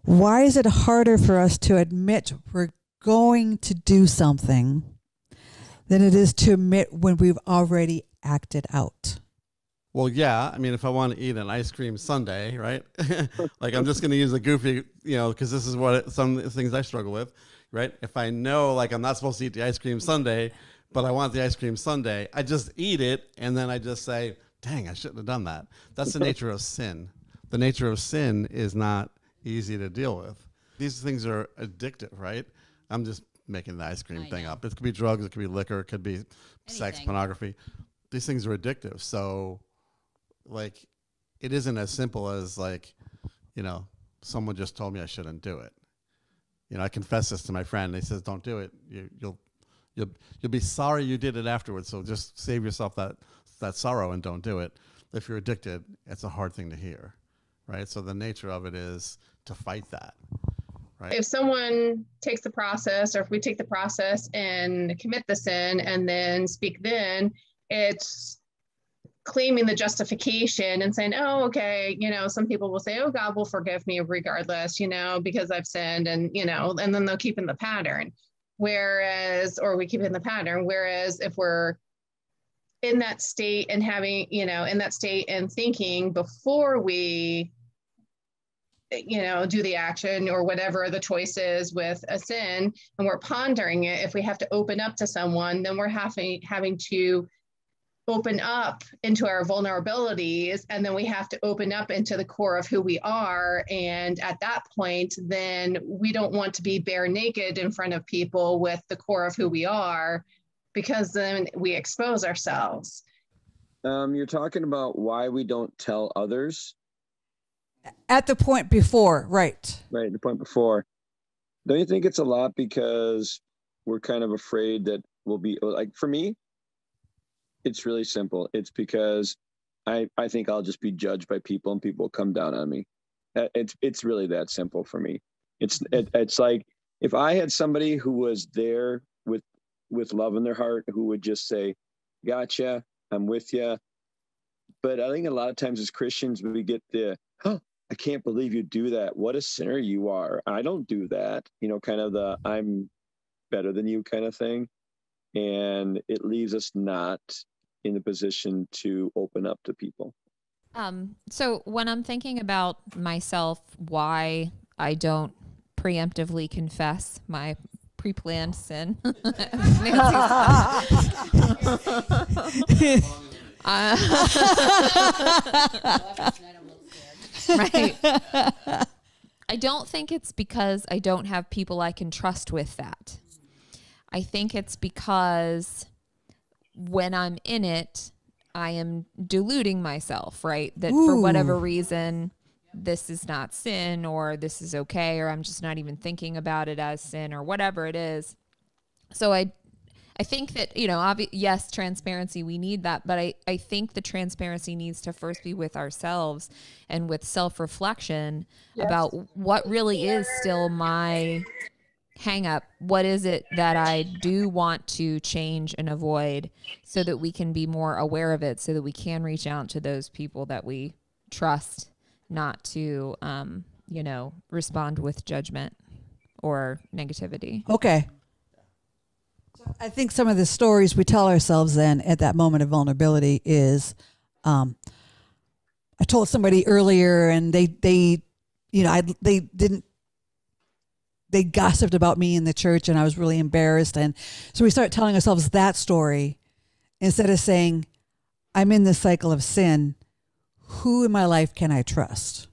Why is it harder for us to admit we're going to do something than it is to admit when we've already acted out? Well, yeah. I mean, if I want to eat an ice cream sundae, right? Like, I'm just going to use a goofy, because this is what some things I struggle with, right? If I know, like, I'm not supposed to eat the ice cream sundae, but I want the ice cream sundae, I just eat it, and then I just say, dang, I shouldn't have done that. That's the nature of sin. The nature of sin is not easy to deal with. These things are addictive, right? I'm just making the ice cream thing up. It could be drugs, it could be liquor, it could be sex, pornography. These things are addictive. So, like, it isn't as simple as, like, someone just told me I shouldn't do it. I confess this to my friend. He says, don't do it. You'll be sorry you did it afterwards. So just save yourself that sorrow and don't do it. If you're addicted, it's a hard thing to hear, right? So the nature of it is to fight that, right? If someone takes the process, or if we take the process and commit the sin and then speak, then it's claiming the justification and saying, oh, okay, some people will say, oh, God will forgive me regardless, because I've sinned, and then they'll keep in the pattern. Whereas if we're in that state and having, in that state and thinking before we, do the action or whatever the choice is with a sin, and we're pondering it, if we have to open up to someone, then we're having to open up into our vulnerabilities, and then we have to open up into the core of who we are. And at that point, then we don't want to be bare naked in front of people with the core of who we are, because then we expose ourselves. You're talking about why we don't tell others? At the point before, right. Right, the point before. Don't you think it's a lot because we're kind of afraid that we'll be, like, for me, it's really simple. It's because I think I'll just be judged by people, and people will come down on me. It's really that simple for me. It's like, if I had somebody who was there with love in their heart, who would just say, gotcha, I'm with you. But I think a lot of times as Christians, we get oh, I can't believe you do that. What a sinner you are. I don't do that. Kind of the I'm better than you kind of thing. And it leaves us not in the position to open up to people. So when I'm thinking about myself, why I don't preemptively confess my pre-planned sin. Right. I don't think it's because I don't have people I can trust with that. I think it's because when I'm in it, I am deluding myself, right? That for whatever reason, this is not sin, or this is okay, or I'm just not even thinking about it as sin, or whatever it is. So I think that, yes, transparency, we need that. But I think the transparency needs to first be with ourselves and with self-reflection about what really is still my hang up. What is it that I do want to change and avoid, so that we can be more aware of it, so that we can reach out to those people that we trust, not to, respond with judgment or negativity. Okay. I think some of the stories we tell ourselves then at that moment of vulnerability is, I told somebody earlier, and they gossiped about me in the church, and I was really embarrassed. And so we start telling ourselves that story instead of saying, I'm in this cycle of sin. Who in my life can I trust?